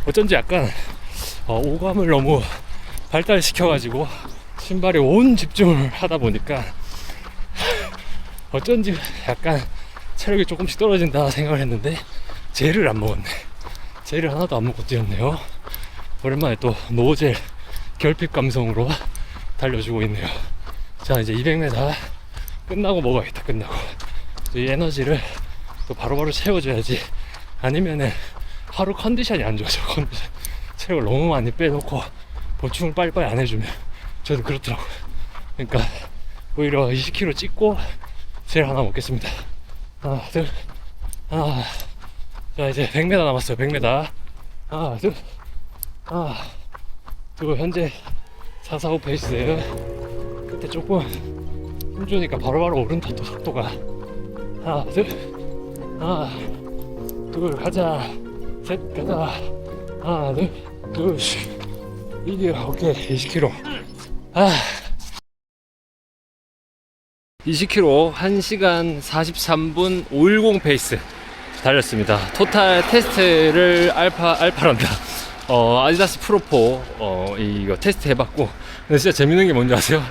[SPEAKER 1] 어쩐지 약간 오감을 너무 발달시켜가지고 신발에 온 집중을 하다 보니까 어쩐지 약간 체력이 조금씩 떨어진다 생각을 했는데 젤을 안 먹었네. 젤을 하나도 안 먹고 뛰었네요. 오랜만에 또 노젤 결핍 감성으로 달려주고 있네요. 자, 이제 200m 끝나고 먹어야겠다. 끝나고 이 에너지를 또 바로바로 채워줘야지. 아니면은 하루 컨디션이 안 좋아져. 컨디션 체력을 너무 많이 빼놓고 보충을 빨리빨리 안 해주면 저도 그렇더라고요. 그러니까 오히려 20kg 찍고 젤 하나 먹겠습니다. 하나 둘 하나. 자, 이제 100m 남았어요. 100m 하나 둘 하나 둘. 현재 445 페이스예요. 그때 조금 힘주니까 바로바로 오른다. 또 속도가 하나 둘 하나 둘 가자. 셋 가자. 하나 둘 이게 오케이. 20km 20km 1시간 43분 510 페이스 달렸습니다. 토탈 테스트를 알파란다. 아디다스 프로4 이거 테스트 해봤고, 근데 진짜 재밌는 게 뭔지 아세요?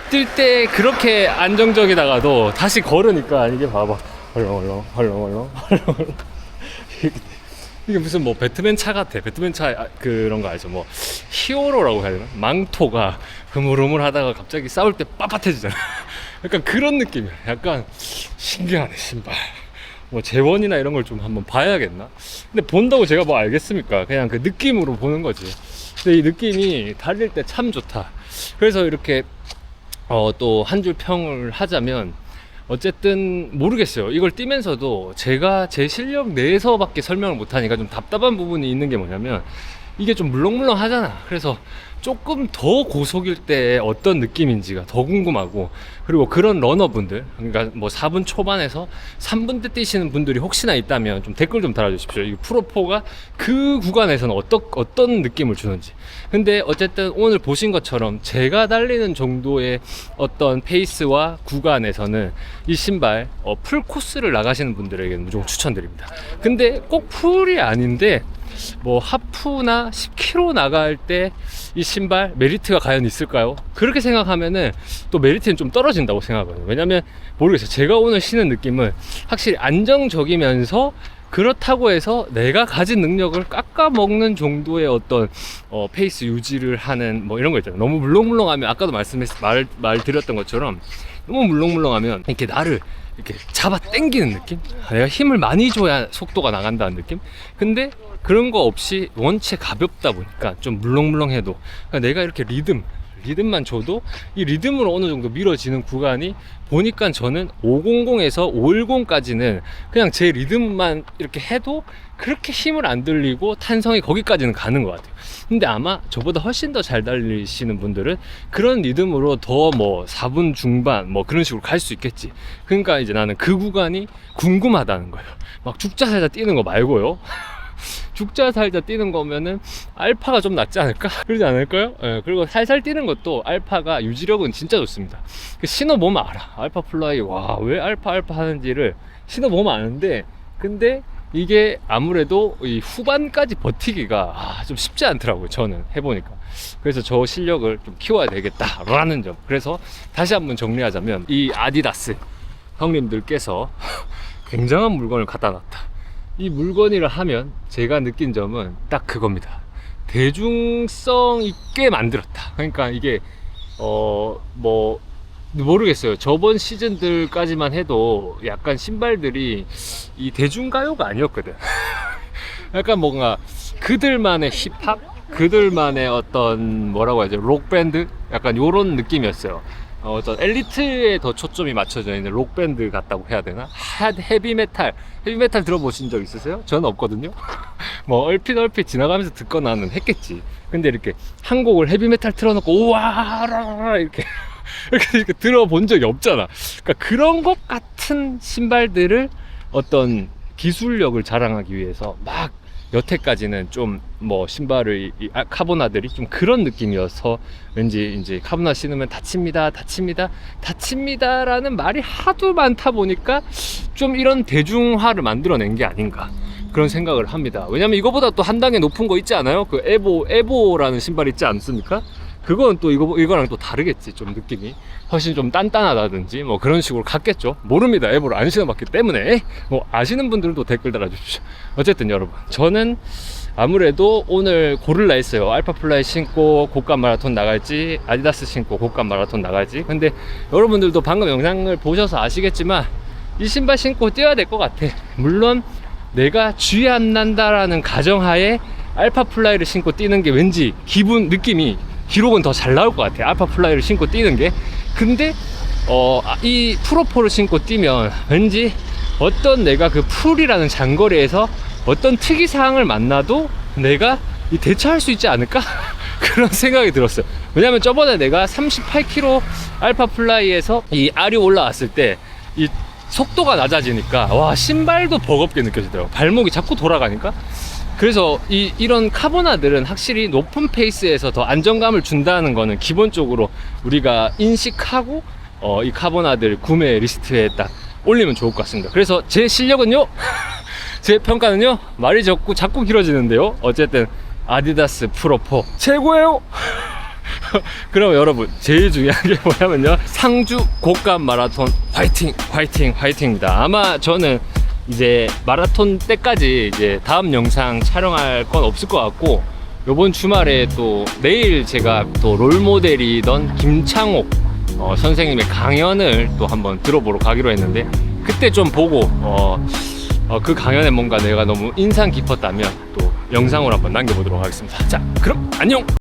[SPEAKER 1] 뛸 때 그렇게 안정적이다가도 다시 걸으니까 이게 봐봐. 헐렁헐렁 이게 무슨 뭐 배트맨 차 같아. 배트맨 차 그런 거 알죠? 뭐 히어로라고 해야 되나? 망토가 흐물흐물 하다가 갑자기 싸울 때 빳빳해지잖아. 약간 그런 느낌이야. 약간 신기하네 신발. 뭐 재원이나 이런 걸 좀 한번 봐야겠나? 근데 본다고 제가 뭐 알겠습니까? 그냥 그 느낌으로 보는 거지. 근데 이 느낌이 달릴 때 참 좋다. 그래서 이렇게 또 한 줄 평을 하자면 어쨌든 모르겠어요. 이걸 뛰면서도 제가 제 실력 내에서밖에 설명을 못하니까 좀 답답한 부분이 있는 게 뭐냐면 이게 좀 물렁물렁 하잖아. 그래서 조금 더 고속일 때 어떤 느낌인지가 더 궁금하고, 그리고 그런 러너분들, 그러니까 뭐 4분 초반에서 3분 대 뛰시는 분들이 혹시나 있다면 좀 댓글 좀 달아주십시오. 이 프로4가 그 구간에서는 어떤 느낌을 주는지. 근데 어쨌든 오늘 보신 것처럼 제가 달리는 정도의 어떤 페이스와 구간에서는 이 신발 풀 코스를 나가시는 분들에게는 무조건 추천드립니다. 근데 꼭 풀이 아닌데 뭐 하프나 10km 나갈 때 이 신발 메리트가 과연 있을까요? 그렇게 생각하면은 또 메리트는 좀 떨어진다고 생각하거든요. 왜냐면 모르겠어요. 제가 오늘 신은 느낌은 확실히 안정적이면서 그렇다고 해서 내가 가진 능력을 깎아먹는 정도의 어떤 페이스 유지를 하는 뭐 이런 거 있잖아요. 너무 물렁물렁하면 아까도 말드렸던 것처럼 너무 물렁물렁하면 이렇게 나를 이렇게 잡아 당기는 느낌? 내가 힘을 많이 줘야 속도가 나간다는 느낌? 근데 그런 거 없이 원체 가볍다 보니까 좀 물렁물렁해도 그러니까 내가 이렇게 리듬만 줘도 이 리듬으로 어느 정도 밀어지는 구간이 보니까 저는 500에서 510까지는 그냥 제 리듬만 이렇게 해도 그렇게 힘을 안 들리고 탄성이 거기까지는 가는 것 같아요. 근데 아마 저보다 훨씬 더 잘 달리시는 분들은 그런 리듬으로 더 뭐 4분 중반 뭐 그런 식으로 갈 수 있겠지. 그러니까 이제 나는 그 구간이 궁금하다는 거예요. 막 죽자 살자 뛰는 거 말고요. 죽자 살자 뛰는 거면은 알파가 좀 낫지 않을까? 그러지 않을까요? 예, 그리고 살살 뛰는 것도 알파가 유지력은 진짜 좋습니다. 신어보면 알아. 알파 플라이, 와, 왜 알파 하는지를 신어보면 아는데, 근데 이게 아무래도 이 후반까지 버티기가 좀 쉽지 않더라고요. 저는 해보니까. 그래서 저 실력을 좀 키워야 되겠다라는 점. 그래서 다시 한번 정리하자면 이 아디다스 형님들께서 굉장한 물건을 갖다 놨다. 이 물건이라 하면 제가 느낀 점은 딱 그겁니다. 대중성 있게 만들었다. 그러니까 이게 뭐 모르겠어요. 저번 시즌들까지만 해도 약간 신발들이 이 대중가요가 아니었거든. 약간 뭔가 그들만의 힙합, 그들만의 어떤 뭐라고 하죠, 록밴드, 약간 요런 느낌이었어요. 어떤 엘리트에 더 초점이 맞춰져 있는 록밴드 같다고 해야 되나? 헤비메탈 들어보신 적 있으세요? 저는 없거든요. 뭐 얼핏 지나가면서 듣거나는 했겠지. 근데 이렇게 한 곡을 헤비메탈 틀어놓고 우와 이렇게 이렇게 들어본 적이 없잖아. 그러니까 그런 것 같은 신발들을 어떤 기술력을 자랑하기 위해서 막 여태까지는 좀 뭐 신발을 카보나들이 좀 그런 느낌이어서 왠지 이제 카보나 신으면 다칩니다라는 말이 하도 많다 보니까 좀 이런 대중화를 만들어낸 게 아닌가 그런 생각을 합니다. 왜냐면 이거보다 또 한 단계 높은 거 있지 않아요? 그 에보라는 신발 있지 않습니까? 그건 또 이거랑 또 다르겠지. 좀 느낌이 훨씬 좀 단단하다든지 뭐 그런 식으로 갔겠죠. 모릅니다. 에보를 안 신어봤기 때문에. 뭐 아시는 분들도 댓글 달아주십시오. 어쨌든 여러분, 저는 아무래도 오늘 고를라 했어요. 알파플라이 신고 고가 마라톤 나갈지, 아디다스 신고 고가 마라톤 나갈지. 근데 여러분들도 방금 영상을 보셔서 아시겠지만 이 신발 신고 뛰어야 될 것 같아. 물론 내가 쥐 안 난다라는 가정하에 알파플라이를 신고 뛰는 게 왠지 느낌이 기록은 더 잘 나올 것 같아. 알파플라이를 신고 뛰는 게. 근데 이 프로4를 신고 뛰면 왠지 어떤 내가 그 풀이라는 장거리에서 어떤 특이사항을 만나도 내가 대처할 수 있지 않을까? 그런 생각이 들었어요. 왜냐면 저번에 내가 38km 알파플라이에서 이 알이 올라왔을 때 이 속도가 낮아지니까 와, 신발도 버겁게 느껴지더라고. 발목이 자꾸 돌아가니까. 그래서 이런 카보나들은 확실히 높은 페이스에서 더 안정감을 준다는 거는 기본적으로 우리가 인식하고 이 카보나들 구매 리스트에 딱 올리면 좋을 것 같습니다. 그래서 제 실력은요, 제 평가는요, 말이 자꾸 길어지는데요. 어쨌든 아디다스 프로4 최고예요. 그럼 여러분, 제일 중요한 게 뭐냐면요, 상주 고가 마라톤 화이팅입니다. 아마 저는 이제 마라톤 때까지 이제 다음 영상 촬영할 건 없을 것 같고, 요번 주말에 또 내일 제가 또 롤모델이던 김창옥 선생님의 강연을 또 한번 들어보러 가기로 했는데, 그때 좀 보고 그 강연에 뭔가 내가 너무 인상 깊었다면 또 영상으로 한번 남겨보도록 하겠습니다. 자, 그럼 안녕!